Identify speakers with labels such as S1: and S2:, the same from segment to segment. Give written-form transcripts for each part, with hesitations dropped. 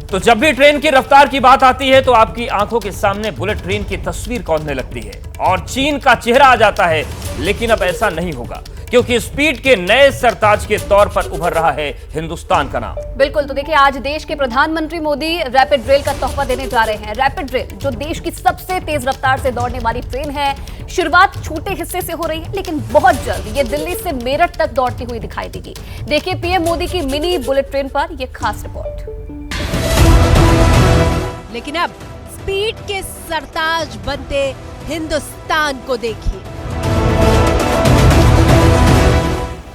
S1: तो जब भी ट्रेन की रफ्तार की बात आती है तो आपकी आंखों के सामने बुलेट ट्रेन की तस्वीर कौंधने लगती है और चीन का चेहरा आ जाता है। लेकिन अब ऐसा नहीं होगा, क्योंकि स्पीड के नए सरताज के तौर पर उभर रहा है हिंदुस्तान का नाम।
S2: बिल्कुल, तो देखिए आज देश के प्रधानमंत्री मोदी रैपिड रेल का तोहफा देने जा रहे हैं। रैपिड रेल जो देश की सबसे तेज रफ्तार से दौड़ने वाली ट्रेन है, शुरुआत छोटे हिस्से से हो रही है, लेकिन बहुत जल्द ये दिल्ली से मेरठ तक दौड़ती हुई दिखाई देगी। देखिए पीएम मोदी की मिनी बुलेट ट्रेन पर यह खास रिपोर्ट।
S3: लेकिन अब स्पीड के सरताज बनते हिंदुस्तान को देखिए।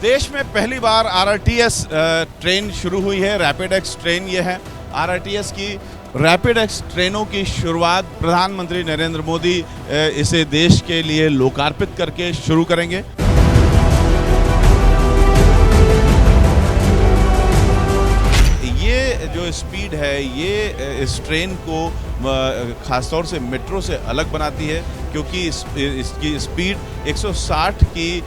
S4: देश में पहली बार आरआरटीएस ट्रेन शुरू हुई है। रैपिड एक्स ट्रेन ये है। आरआरटीएस की रैपिड एक्स ट्रेनों की शुरुआत प्रधानमंत्री नरेंद्र मोदी इसे देश के लिए लोकार्पित करके शुरू करेंगे। ये जो स्पीड है ये इस ट्रेन को खासतौर से मेट्रो से अलग बनाती है, क्योंकि इसकी स्पीड 160 की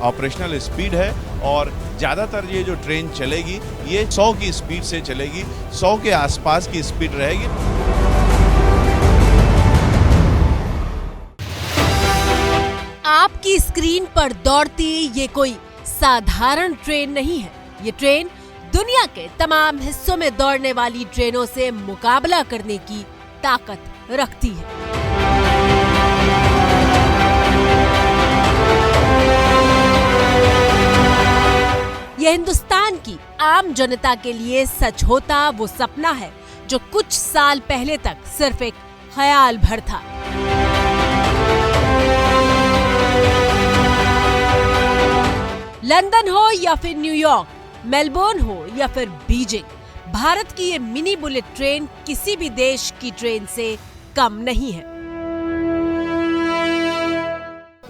S4: ऑपरेशनल स्पीड है और ज़्यादातर ये जो ट्रेन चलेगी ये 100 की स्पीड से चलेगी, 100 के आसपास की स्पीड रहेगी।
S3: आपकी स्क्रीन पर दौड़ती ये कोई साधारण ट्रेन नहीं है। ये ट्रेन दुनिया के तमाम हिस्सों में दौड़ने वाली ट्रेनों से मुकाबला करने की ताकत रखती है। यह हिंदुस्तान की आम जनता के लिए सच होता वो सपना है जो कुछ साल पहले तक सिर्फ एक ख्याल भर था। लंदन हो या फिर न्यूयॉर्क, मेलबोर्न हो या फिर बीजिंग, भारत की ये मिनी बुलेट ट्रेन किसी भी देश की ट्रेन से कम नहीं है।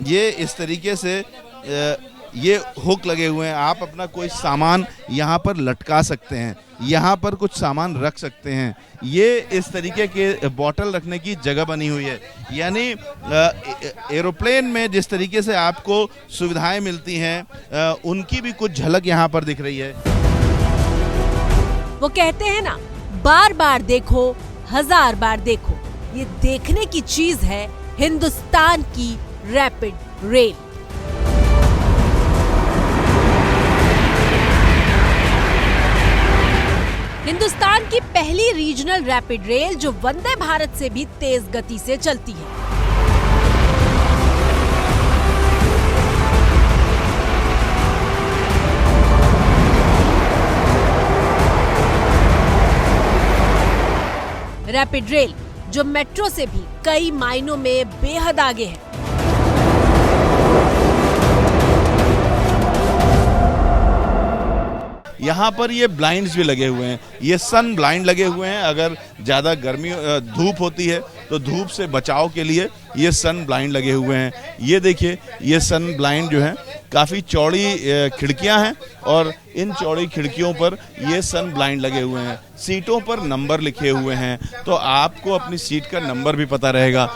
S4: ये इस तरीके से ये हुक लगे हुए हैं, आप अपना कोई सामान यहाँ पर लटका सकते हैं, यहाँ पर कुछ सामान रख सकते हैं। ये इस तरीके के बॉटल रखने की जगह बनी हुई है। यानी एरोप्लेन में जिस तरीके से आपको सुविधाएं मिलती हैं उनकी भी कुछ झलक यहाँ पर दिख रही है।
S3: वो कहते हैं ना, बार बार देखो, हजार बार देखो। ये देखने की चीज है हिंदुस्तान की रैपिड रेल। हिंदुस्तान की पहली रीजनल रैपिड रेल जो वंदे भारत से भी तेज गति से चलती है। रैपिड रेल जो मेट्रो से भी कई मायनों में बेहद आगे है।
S4: यहाँ पर ये ब्लाइंड्स भी लगे हुए हैं, ये सन ब्लाइंड लगे हुए हैं। अगर ज़्यादा गर्मी धूप होती है तो धूप से बचाव के लिए ये सन ब्लाइंड लगे हुए हैं। ये देखिए, ये सन ब्लाइंड जो है काफ़ी चौड़ी खिड़कियाँ हैं और इन चौड़ी खिड़कियों पर ये सन ब्लाइंड लगे हुए हैं। सीटों पर नंबर लिखे हुए हैं तो आपको अपनी सीट का नंबर भी पता रहेगा।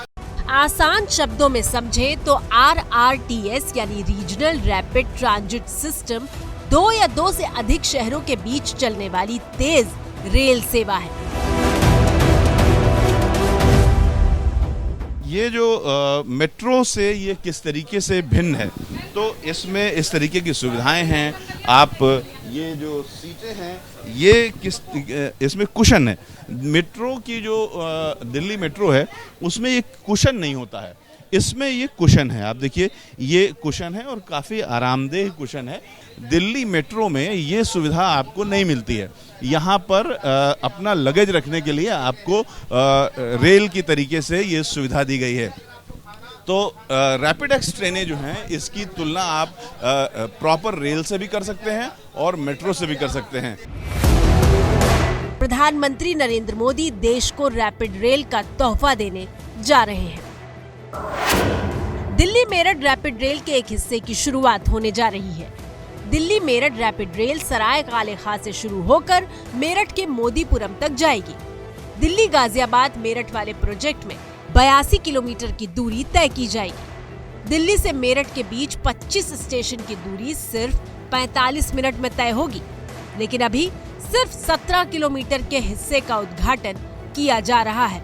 S3: आसान शब्दों में समझे तो आरआरटीएस यानी रीजनल रैपिड ट्रांजिट सिस्टम 2 या 2 से अधिक शहरों के बीच चलने वाली तेज रेल सेवा है।
S4: ये जो मेट्रो से ये किस तरीके से भिन्न है, तो इसमें इस तरीके की सुविधाएं हैं। आप ये जो सीटें हैं ये इसमें कुशन है। मेट्रो की जो दिल्ली मेट्रो है उसमें ये कुशन नहीं होता है, इसमें ये कुशन है। आप देखिए, ये कुशन है और काफ़ी आरामदेह कुशन है। दिल्ली मेट्रो में ये सुविधा आपको नहीं मिलती है। यहाँ पर अपना लगेज रखने के लिए आपको रेल की तरीके से ये सुविधा दी गई है। तो रैपिड एक्स ट्रेनें जो हैं इसकी तुलना आप प्रॉपर रेल से भी कर सकते हैं और मेट्रो से भी कर सकते हैं।
S3: प्रधानमंत्री नरेंद्र मोदी देश को रैपिड रेल का तोहफा देने जा रहे हैं। दिल्ली मेरठ रैपिड रेल के एक हिस्से की शुरुआत होने जा रही है। दिल्ली मेरठ रैपिड रेल सराय काले खां से शुरू होकर मेरठ के मोदीपुरम तक जाएगी। दिल्ली गाजियाबाद मेरठ वाले प्रोजेक्ट में 82 किलोमीटर की दूरी तय की जाएगी। दिल्ली से मेरठ के बीच 25 स्टेशन की दूरी सिर्फ 45 मिनट में तय होगी, लेकिन अभी सिर्फ 17 किलोमीटर के हिस्से का उद्घाटन किया जा रहा है।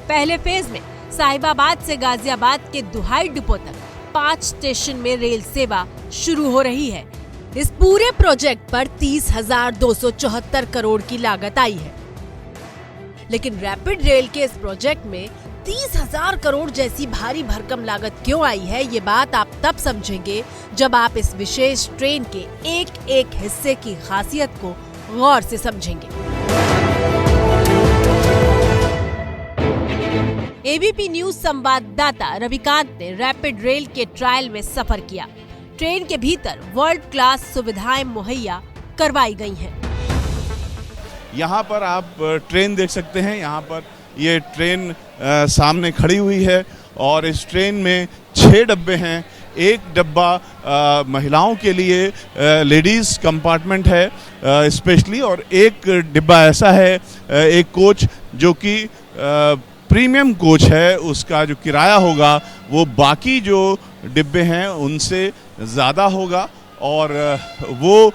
S3: पहले फेज में साहिबाबाद से गाजियाबाद के दुहाई डिपो तक 5 स्टेशन में रेल सेवा शुरू हो रही है। इस पूरे प्रोजेक्ट पर 30,274 करोड़ की लागत आई है। लेकिन रैपिड रेल के इस प्रोजेक्ट में 30,000 करोड़ जैसी भारी भरकम लागत क्यों आई है, ये बात आप तब समझेंगे जब आप इस विशेष ट्रेन के एक एक हिस्से की खासियत को गौर से समझेंगे। एबीपी न्यूज संवाददाता रविकांत ने रैपिड रेल के ट्रायल में सफर किया। ट्रेन के भीतर वर्ल्ड क्लास सुविधाएं मुहैया करवाई गई हैं।
S4: यहाँ पर आप ट्रेन देख सकते हैं। यहाँ पर ये ट्रेन सामने खड़ी हुई है और इस ट्रेन में 6 डब्बे हैं। एक डब्बा महिलाओं के लिए लेडीज़ कंपार्टमेंट है स्पेशली, और एक डिब्बा ऐसा है, एक कोच जो कि प्रीमियम कोच है। उसका जो किराया होगा वो बाकी जो डिब्बे हैं उनसे ज़्यादा होगा, और वो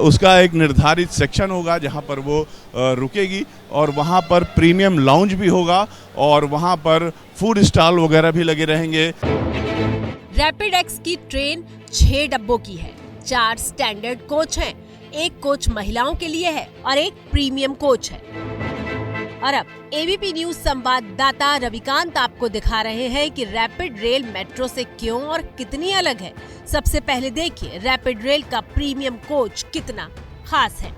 S4: उसका एक निर्धारित सेक्शन होगा जहां पर वो रुकेगी, और वहां पर प्रीमियम लाउंज भी होगा, और वहां पर फूड स्टॉल वगैरह भी लगे रहेंगे।
S3: रैपिड एक्स की ट्रेन 6 डब्बों की है। 4 स्टैंडर्ड कोच हैं, एक कोच महिलाओं के लिए है और एक प्रीमियम कोच है। और अब एबीपी न्यूज संवाददाता रविकांत आपको दिखा रहे हैं कि रैपिड रेल मेट्रो से क्यों और कितनी अलग है। सबसे पहले देखिए रैपिड रेल का प्रीमियम कोच कितना खास है।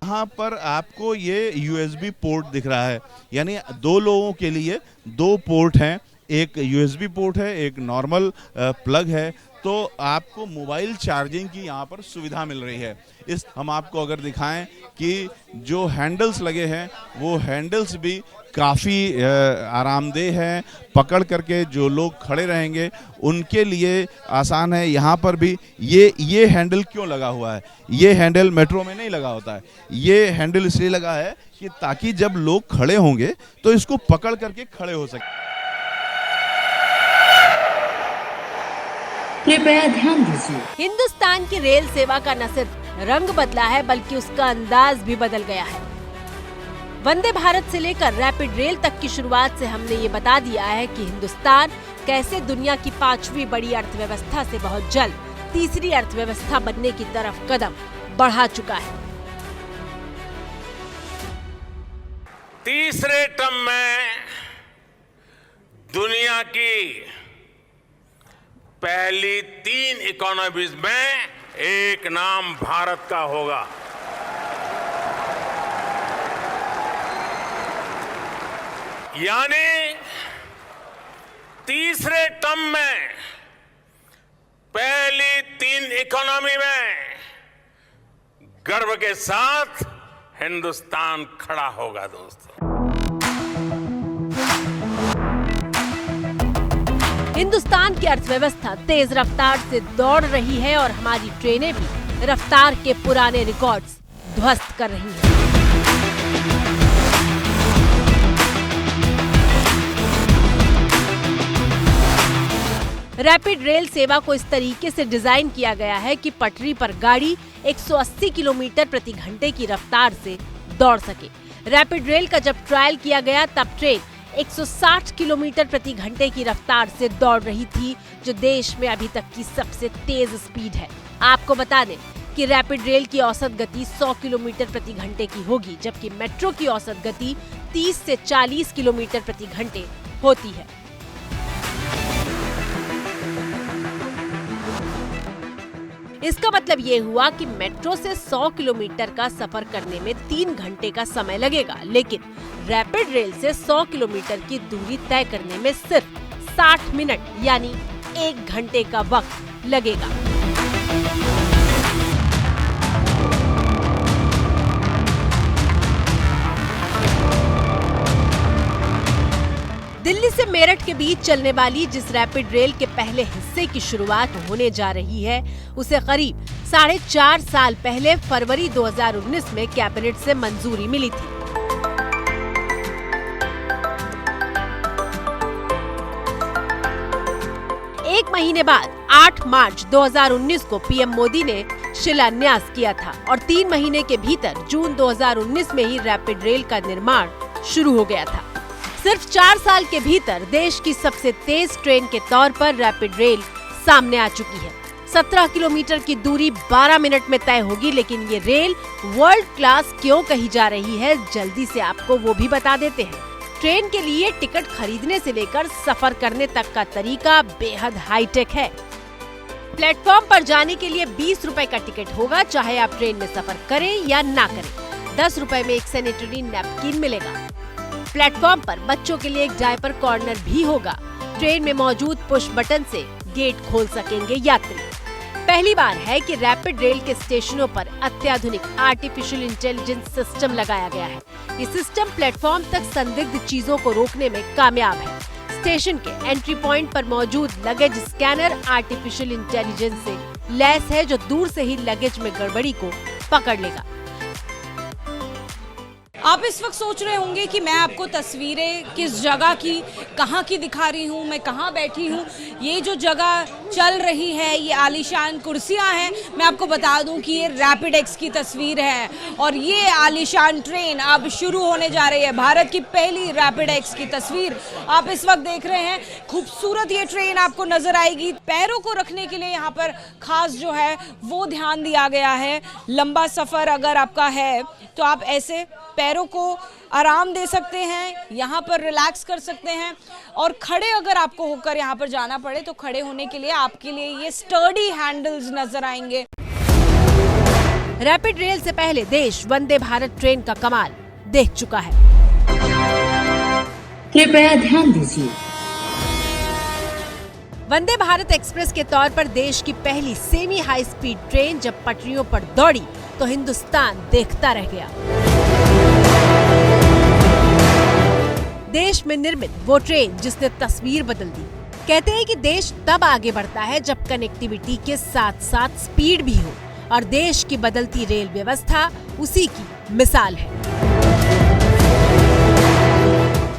S4: यहाँ पर आपको ये यूएसबी पोर्ट दिख रहा है, यानी 2 लोगों के लिए 2 पोर्ट हैं। एक यूएसबी पोर्ट है, एक नॉर्मल प्लग है। तो आपको मोबाइल चार्जिंग की यहाँ पर सुविधा मिल रही है। इस हम आपको अगर दिखाएं कि जो हैंडल्स लगे हैं वो हैंडल्स भी काफ़ी आरामदेह हैं। पकड़ करके जो लोग खड़े रहेंगे उनके लिए आसान है। यहाँ पर भी ये हैंडल क्यों लगा हुआ है? ये हैंडल मेट्रो में नहीं लगा होता है। ये हैंडल इसलिए लगा है कि ताकि जब लोग खड़े होंगे तो इसको पकड़ करके खड़े हो सके।
S5: कृपया ध्यान दीजिए।
S3: हिंदुस्तान की रेल सेवा का न सिर्फ रंग बदला है बल्कि उसका अंदाज भी बदल गया है। वंदे भारत से लेकर रैपिड रेल तक की शुरुआत से हमने ये बता दिया है कि हिंदुस्तान कैसे दुनिया की 5वीं बड़ी अर्थव्यवस्था से बहुत जल्द तीसरी अर्थव्यवस्था बनने की तरफ कदम बढ़ा चुका है।
S6: तीसरे टर्म में दुनिया की पहली 3 इकोनॉमीज में एक नाम भारत का होगा। यानी तीसरे टर्म में पहली 3 इकोनॉमी में गर्व के साथ हिंदुस्तान खड़ा होगा। दोस्तों,
S3: हिंदुस्तान की अर्थव्यवस्था तेज रफ्तार से दौड़ रही है और हमारी ट्रेनें भी रफ्तार के पुराने रिकॉर्ड्स ध्वस्त कर रही हैं। रैपिड रेल सेवा को इस तरीके से डिजाइन किया गया है कि पटरी पर गाड़ी 180 किलोमीटर प्रति घंटे की रफ्तार से दौड़ सके। रैपिड रेल का जब ट्रायल किया गया तब ट्रेन 160 किलोमीटर प्रति घंटे की रफ्तार से दौड़ रही थी, जो देश में अभी तक की सबसे तेज स्पीड है। आपको बता दें कि रैपिड रेल की औसत गति 100 किलोमीटर प्रति घंटे की होगी, जबकि मेट्रो की औसत गति 30 से 40 किलोमीटर प्रति घंटे होती है। इसका मतलब ये हुआ कि मेट्रो से 100 किलोमीटर का सफर करने में 3 घंटे का समय लगेगा, लेकिन रैपिड रेल से 100 किलोमीटर की दूरी तय करने में सिर्फ 60 मिनट यानी 1 घंटे का वक्त लगेगा। दिल्ली से मेरठ के बीच चलने वाली जिस रैपिड रेल के पहले हिस्से की शुरुआत होने जा रही है, उसे करीब 4.5 साल पहले फरवरी 2019 में कैबिनेट से मंजूरी मिली थी। एक महीने बाद 8 मार्च 2019 को पीएम मोदी ने शिलान्यास किया था और 3 महीने के भीतर जून 2019 में ही रैपिड रेल का निर्माण शुरू हो गया था। सिर्फ 4 साल के भीतर देश की सबसे तेज ट्रेन के तौर पर रैपिड रेल सामने आ चुकी है। 17 किलोमीटर की दूरी 12 मिनट में तय होगी, लेकिन ये रेल वर्ल्ड क्लास क्यों कही जा रही है, जल्दी से आपको वो भी बता देते हैं। ट्रेन के लिए टिकट खरीदने से लेकर सफर करने तक का तरीका बेहद हाईटेक है। प्लेटफॉर्म पर जाने के लिए 20 रुपए का टिकट होगा, चाहे आप ट्रेन में सफर करें या ना करें। 10 रुपए में एक सैनिटरी नैपकिन मिलेगा। प्लेटफॉर्म पर बच्चों के लिए एक डायपर कॉर्नर भी होगा। ट्रेन में मौजूद पुश बटन से गेट खोल सकेंगे यात्री। पहली बार है कि रैपिड रेल के स्टेशनों पर अत्याधुनिक आर्टिफिशियल इंटेलिजेंस सिस्टम लगाया गया है। ये सिस्टम प्लेटफॉर्म तक संदिग्ध चीजों को रोकने में कामयाब है। स्टेशन के एंट्री पॉइंट पर मौजूद लगेज स्कैनर आर्टिफिशियल इंटेलिजेंस से लैस है, जो दूर से ही लगेज में गड़बड़ी को पकड़ लेगा।
S5: आप इस वक्त सोच रहे होंगे कि मैं आपको तस्वीरें किस जगह की, कहाँ की दिखा रही हूँ, मैं कहाँ बैठी हूँ। ये जो जगह चल रही है, ये आलीशान कुर्सियाँ हैं। मैं आपको बता दूँ कि ये रैपिड एक्स की तस्वीर है और ये आलीशान ट्रेन अब शुरू होने जा रही है। भारत की पहली रैपिड एक्स की तस्वीर आप इस वक्त देख रहे हैं। खूबसूरत ये ट्रेन आपको नजर आएगी। पैरों को रखने के लिए यहाँ पर खास जो है वो ध्यान दिया गया है। लंबा सफर अगर आपका है तो आप ऐसे पैरों को आराम दे सकते हैं, यहाँ पर रिलैक्स कर सकते हैं। और खड़े अगर आपको होकर यहाँ पर जाना पड़े तो खड़े होने के लिए आपके लिए ये स्टर्डी हैंडल्स नजर आएंगे।
S3: रैपिड रेल से पहले देश वंदे भारत ट्रेन का कमाल देख चुका है।
S7: कृपया ध्यान दीजिए।
S3: वंदे भारत एक्सप्रेस के तौर पर देश की पहली सेमी हाई स्पीड ट्रेन जब पटरियों पर दौड़ी तो हिंदुस्तान देखता रह गया। देश में निर्मित वो ट्रेन जिसने तस्वीर बदल दी। कहते हैं कि देश तब आगे बढ़ता है जब कनेक्टिविटी के साथ साथ स्पीड भी हो, और देश की बदलती रेल व्यवस्था उसी की मिसाल है।